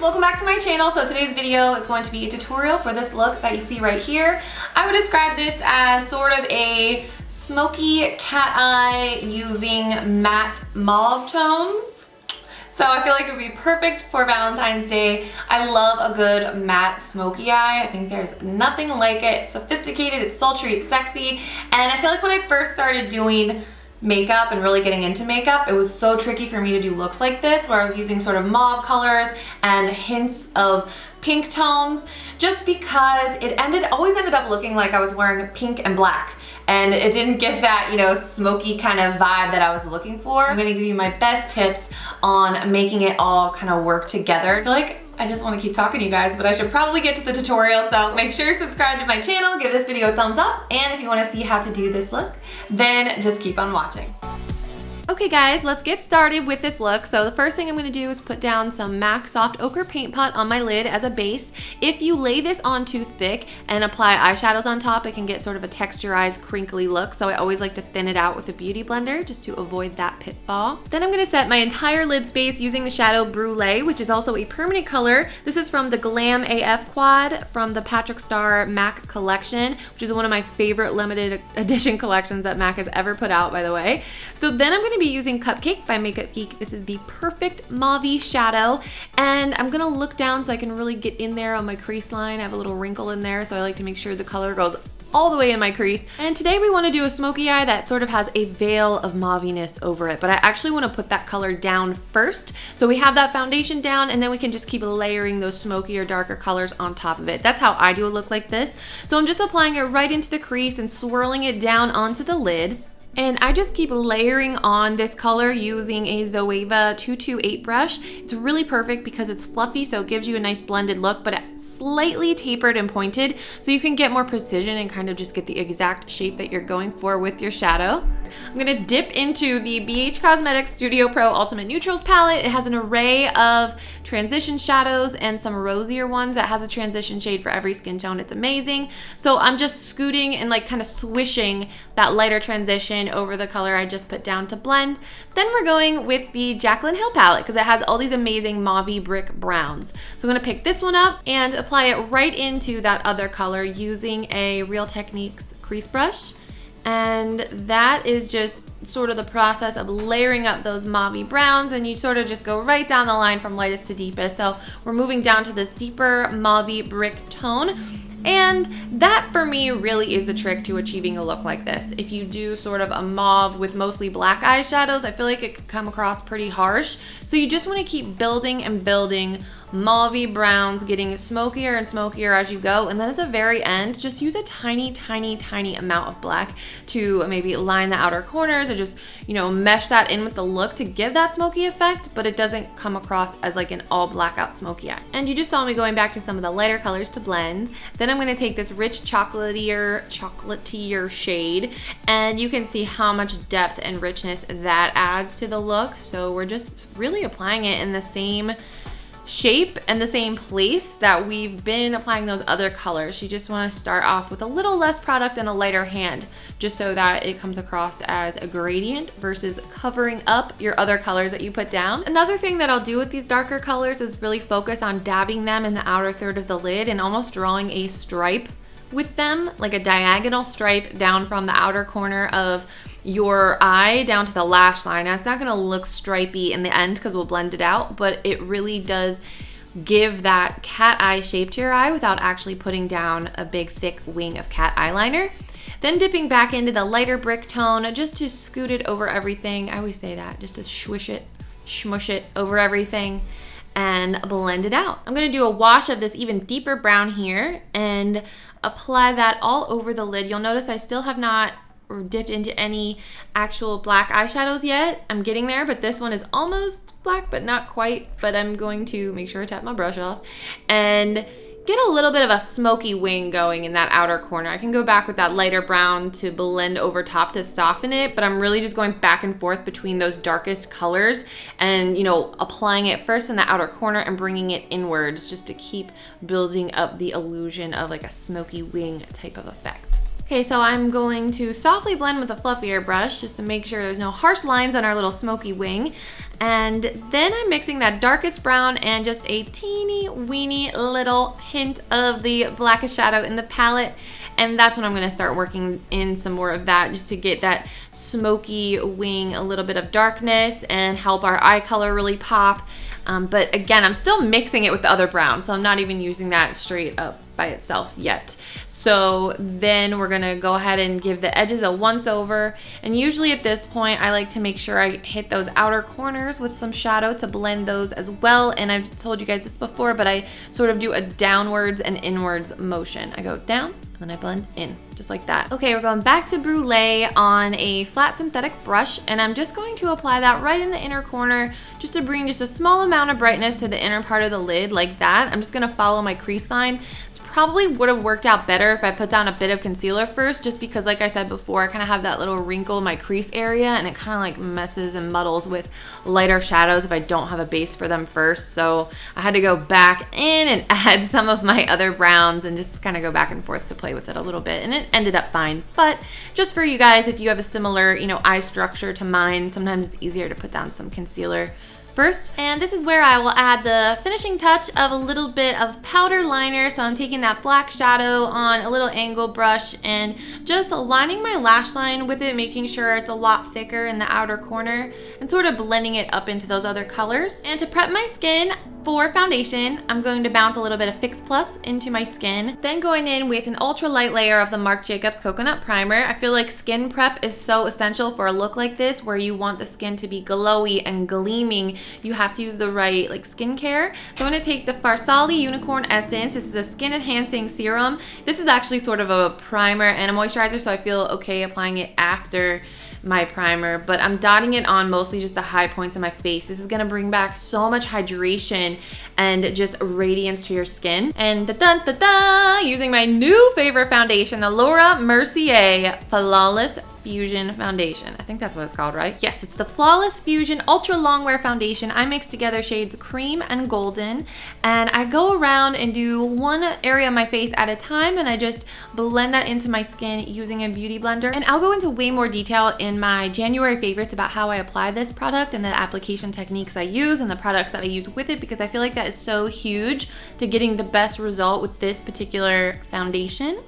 welcome back to my channel. So today's video is going to be a tutorial for this look that you see right here. I would describe this as sort of a smoky cat eye using matte mauve tones. So I feel like it would be perfect for Valentine's Day. I love a good matte smoky eye. I think there's nothing like it. It's sophisticated, it's sultry, it's sexy. And I feel like when I first started doing makeup and really getting into makeup, it was so tricky for me to do looks like this where I was using sort of mauve colors and hints of pink tones, just because it always ended up looking like I was wearing pink and black. And it didn't get that, you know, smoky kind of vibe that I was looking for. I'm gonna give you my best tips on making it all kind of work together. I feel like I just want to keep talking to you guys, but I should probably get to the tutorial. So make sure you're subscribed to my channel, give this video a thumbs up, and if you want to see how to do this look, then just keep on watching. Okay guys, let's get started with this look. So the first thing I'm gonna do is put down some MAC Soft Ochre paint pot on my lid as a base. If you lay this on too thick and apply eyeshadows on top, it can get sort of a texturized, crinkly look. So I always like to thin it out with a beauty blender just to avoid that pitfall. Then I'm gonna set my entire lid space using the shadow Brule, which is also a permanent color. This is from the Glam AF quad from the Patrickstarrr MAC collection, which is one of my favorite limited edition collections that MAC has ever put out, by the way. So then I'm gonna be using Cupcake by Makeup Geek. This is the perfect mauve shadow, and I'm gonna look down so I can really get in there on my crease line. I have a little wrinkle in there, so I like to make sure the color goes all the way in my crease. And today we want to do a smoky eye that sort of has a veil of mauviness over it, but I actually want to put that color down first. So we have that foundation down, and then we can just keep layering those smoky or darker colors on top of it. That's how I do a look like this. So I'm just applying it right into the crease and swirling it down onto the lid. And I just keep layering on this color using a Zoeva 228 brush. It's really perfect because it's fluffy, so it gives you a nice blended look, but it's slightly tapered and pointed, so you can get more precision and kind of just get the exact shape that you're going for with your shadow. I'm gonna dip into the BH Cosmetics Studio Pro Ultimate Neutrals palette. It has an array of transition shadows and some rosier ones that has a transition shade for every skin tone. It's amazing. So I'm just scooting and like kind of swishing that lighter transition over the color I just put down to blend. Then we're going with the Jaclyn Hill palette because it has all these amazing mauve brick browns. So I'm gonna pick this one up and apply it right into that other color using a Real Techniques crease brush. And that is just sort of the process of layering up those mauve browns, and you sort of just go right down the line from lightest to deepest. So we're moving down to this deeper mauve brick tone. And that for me really is the trick to achieving a look like this. If you do sort of a mauve with mostly black eyeshadows, I feel like it could come across pretty harsh. So you just want to keep building and building mauve browns, getting smokier and smokier as you go, and then at the very end just use a tiny amount of black to maybe line the outer corners or just, you know, mesh that in with the look to give that smoky effect, but it doesn't come across as like an all blackout smoky eye. And you just saw me going back to some of the lighter colors to blend. Then I'm going to take this rich chocolatier shade, and you can see how much depth and richness that adds to the look. So we're just really applying it in the same shape and the same place that we've been applying those other colors. You just want to start off with a little less product and a lighter hand, just so that it comes across as a gradient versus covering up your other colors that you put down. Another thing that I'll do with these darker colors is really focus on dabbing them in the outer third of the lid and almost drawing a stripe with them, like a diagonal stripe down from the outer corner of your eye down to the lash line. Now, it's not going to look stripy in the end because we'll blend it out, but it really does give that cat eye shape to your eye without actually putting down a big thick wing of cat eyeliner. Then dipping back into the lighter brick tone just to scoot it over everything. I always say that, just to smush it over everything and blend it out. I'm going to do a wash of this even deeper brown here and apply that all over the lid. You'll notice I still have not dipped into any actual black eyeshadows yet. I'm getting there, but this one is almost black, but not quite. But I'm going to make sure I tap my brush off and get a little bit of a smoky wing going in that outer corner. I can go back with that lighter brown to blend over top to soften it, but I'm really just going back and forth between those darkest colors and, you know, applying it first in the outer corner and bringing it inwards just to keep building up the illusion of like a smoky wing type of effect. Okay, so I'm going to softly blend with a fluffier brush just to make sure there's no harsh lines on our little smoky wing. And then I'm mixing that darkest brown and just a teeny weeny little hint of the blackest shadow in the palette. And that's when I'm gonna start working in some more of that just to get that smoky wing, a little bit of darkness, and help our eye color really pop. But again, I'm still mixing it with the other brown, so I'm not even using that straight up by itself yet. So then we're gonna go ahead and give the edges a once over. And usually at this point, I like to make sure I hit those outer corners with some shadow to blend those as well. And I've told you guys this before, but I sort of do a downwards and inwards motion. I go down, and then I blend in, just like that. Okay, we're going back to Brule on a flat synthetic brush, and I'm just going to apply that right in the inner corner just to bring just a small amount of brightness to the inner part of the lid, like that. I'm just gonna follow my crease line. It's probably would have worked out better if I put down a bit of concealer first, just because like I said before, I kind of have that little wrinkle in my crease area, and it kind of like messes and muddles with lighter shadows if I don't have a base for them first. So I had to go back in and add some of my other browns and just kind of go back and forth to play with it a little bit, and it ended up fine. But just for you guys, if you have a similar, you know, eye structure to mine, sometimes it's easier to put down some concealer first. And this is where I will add the finishing touch of a little bit of powder liner. So I'm taking that black shadow on a little angle brush and just lining my lash line with it, making sure it's a lot thicker in the outer corner and sort of blending it up into those other colors. And to prep my skin for foundation, I'm going to bounce a little bit of Fix Plus into my skin, then going in with an ultra light layer of the Marc Jacobs Coconut Primer. I feel like skin prep is so essential for a look like this, where you want the skin to be glowy and gleaming. You have to use the right like skincare. So I'm going to take the Farsali Unicorn Essence. This is a skin enhancing serum. This is actually sort of a primer and a moisturizer, so I feel okay applying it after my primer, but I'm dotting it on mostly just the high points of my face. This is gonna bring back so much hydration and just radiance to your skin. And da-da-da-da, using my new favorite foundation, the Laura Mercier Flawless Fusion Foundation. I think that's what it's called, right? Yes, it's the Flawless Fusion Ultra Longwear Foundation. I mix together shades Cream and Golden, and I go around and do one area of my face at a time, and I just blend that into my skin using a beauty blender. And I'll go into way more detail in my January favorites about how I apply this product and the application techniques I use and the products that I use with it, because I feel like that is so huge to getting the best result with this particular foundation.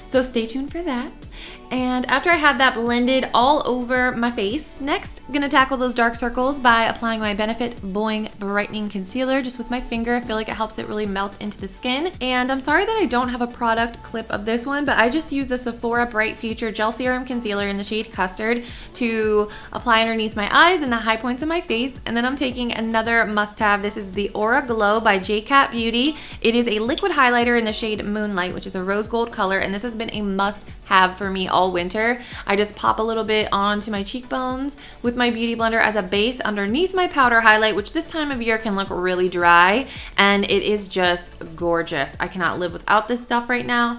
So stay tuned for that. And after I had that blended all over my face, next I'm gonna tackle those dark circles by applying my Benefit Boing Brightening Concealer just with my finger. I feel like it helps it really melt into the skin. And I'm sorry that I don't have a product clip of this one, but I just use the Sephora Bright Future Gel Serum Concealer in the shade Custard to apply underneath my eyes and the high points of my face. And then I'm taking another must-have. This is the Aura Glow by Jaclyn Beauty. It is a liquid highlighter in the shade Moonlight, which is a rose gold color, and this has been a must-have for me all winter. I just pop a little bit onto my cheekbones with my beauty blender as a base underneath my powder highlight, which this time of year can look really dry, and it is just gorgeous. I cannot live without this stuff right now.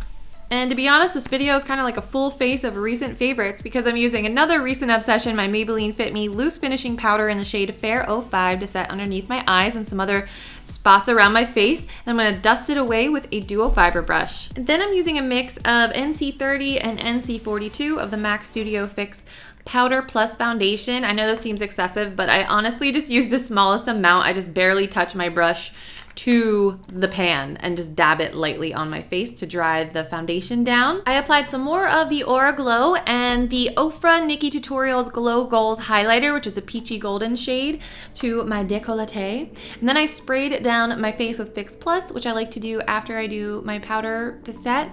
And to be honest, this video is kind of like a full face of recent favorites because I'm using another recent obsession, my Maybelline Fit Me Loose Finishing Powder in the shade Fair 05 to set underneath my eyes and some other spots around my face. And I'm going to dust it away with a duo fiber brush. And then I'm using a mix of NC30 and NC42 of the MAC Studio Fix Powder Plus Foundation. I know this seems excessive, but I honestly just use the smallest amount. I just barely touch my brush to the pan and just dab it lightly on my face to dry the foundation down. I applied some more of the Aura Glow and the Ofra Nikkie Tutorials Glow Goals highlighter, which is a peachy golden shade, to my décolleté. And then I sprayed down my face with Fix Plus, which I like to do after I do my powder to set.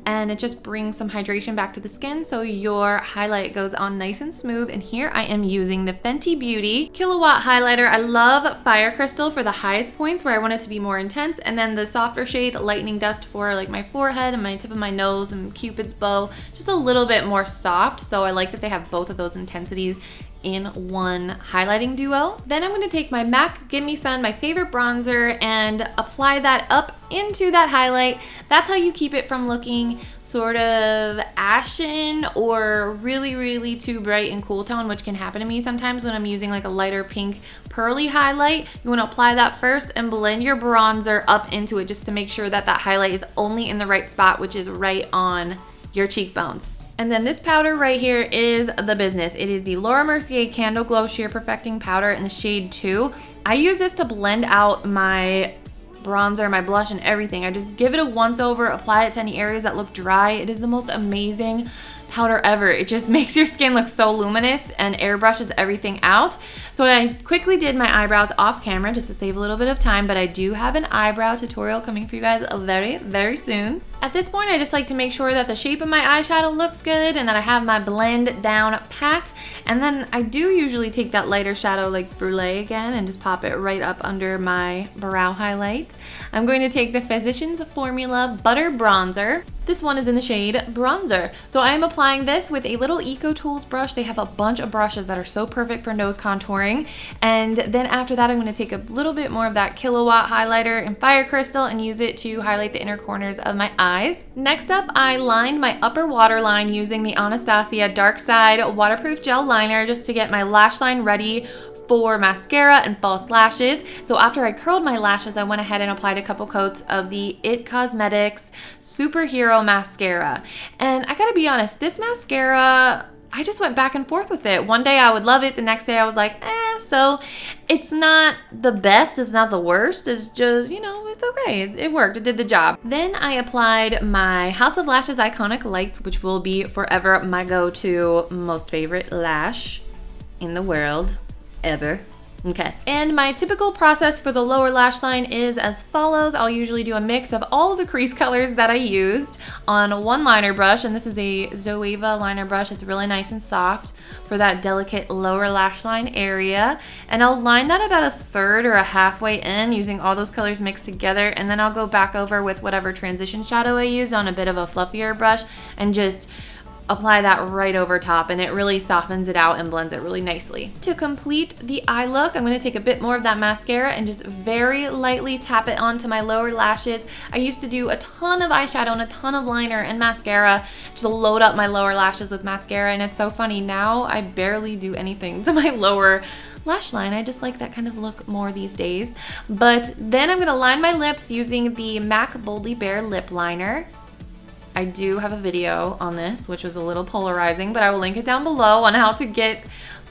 And it just brings some hydration back to the skin so your highlight goes on nice and smooth. And here I am using the Fenty Beauty Killawatt highlighter. I love Fire Crystal for the highest points where I want it to be more intense, and then the softer shade Lightning Dust for like my forehead and my tip of my nose and Cupid's bow, just a little bit more soft. So I like that they have both of those intensities in one highlighting duo. Then I'm going to take my MAC Gimme Sun, my favorite bronzer, and apply that up into that highlight. That's how you keep it from looking sort of ashen or really too bright and cool tone, which can happen to me sometimes when I'm using like a lighter pink pearly highlight. You want to apply that first and blend your bronzer up into it just to make sure that that highlight is only in the right spot, which is right on your cheekbones. And then this powder right here is the business. It is the Laura Mercier Candle Glow Sheer Perfecting Powder in the shade 2. I use this to blend out my bronzer, my blush, and everything. I just give it a once over, apply it to any areas that look dry. It is the most amazing powder ever. It just makes your skin look so luminous and airbrushes everything out. So I quickly did my eyebrows off camera just to save a little bit of time, but I do have an eyebrow tutorial coming for you guys very, very soon. At this point, I just like to make sure that the shape of my eyeshadow looks good and that I have my blend down pat. And then I do usually take that lighter shadow like Brule again and just pop it right up under my brow highlight. I'm going to take the Physicians Formula Butter Bronzer. This one is in the shade Bronzer. So I am applying this with a little Eco Tools brush. They have a bunch of brushes that are so perfect for nose contouring. And then after that, I'm going to take a little bit more of that Killawatt highlighter in Fire Crystal and use it to highlight the inner corners of my eyes. Next up, I lined my upper waterline using the Anastasia Dark Side Waterproof Gel Liner just to get my lash line ready for mascara and false lashes. So after I curled my lashes, I went ahead and applied a couple coats of the It Cosmetics Superhero Mascara. And I gotta be honest, this mascara, I just went back and forth with it. One day I would love it, the next day I was like, so it's not the best, it's not the worst, it's just, you know, it's okay. It worked, it did the job. Then I applied my House of Lashes Iconic Lights, which will be forever my go-to most favorite lash in the world. Ever. Okay. And my typical process for the lower lash line is as follows. I'll usually do a mix of all of the crease colors that I used on one liner brush, and this is a Zoeva liner brush. It's really nice and soft for that delicate lower lash line area. And I'll line that about a third or a halfway in using all those colors mixed together, and then I'll go back over with whatever transition shadow I use on a bit of a fluffier brush and just apply that right over top, and it really softens it out and blends it really nicely. To complete the eye look, I'm going to take a bit more of that mascara and just very lightly tap it onto my lower lashes. I used to do a ton of eyeshadow and a ton of liner and mascara, just load up my lower lashes with mascara, and it's so funny, now I barely do anything to my lower lash line. I just like that kind of look more these days. But then I'm going to line my lips using the MAC Boldly Bare Lip Liner. I do have a video on this, which was a little polarizing, but I will link it down below on how to get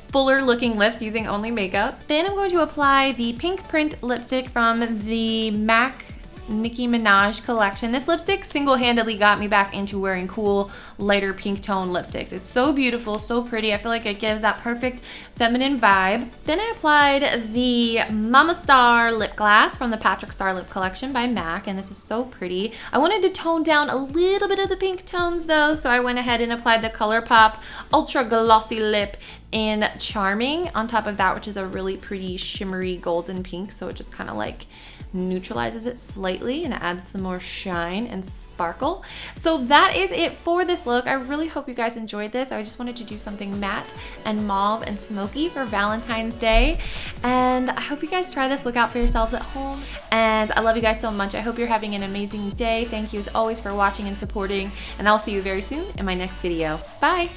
fuller looking lips using only makeup. Then I'm going to apply the Pinkprint lipstick from the MAC Nicki Minaj collection. This lipstick single-handedly got me back into wearing cool, lighter pink tone lipsticks. It's so beautiful, so pretty. I feel like it gives that perfect feminine vibe. Then I applied the Mama Star lip gloss from the Patrickstarrr lip collection by MAC, and this is so pretty. I wanted to tone down a little bit of the pink tones though, so I went ahead and applied the ColourPop Ultra Glossy Lip in Charming on top of that, which is a really pretty shimmery golden pink, so it just kind of like neutralizes it slightly and adds some more shine and sparkle. So that is it for this look. I really hope you guys enjoyed this. I just wanted to do something matte and mauve and smoky for Valentine's Day, and I hope you guys try this look out for yourselves at home, and I love you guys so much. I hope you're having an amazing day. Thank you as always for watching and supporting, and I'll see you very soon in my next video. Bye!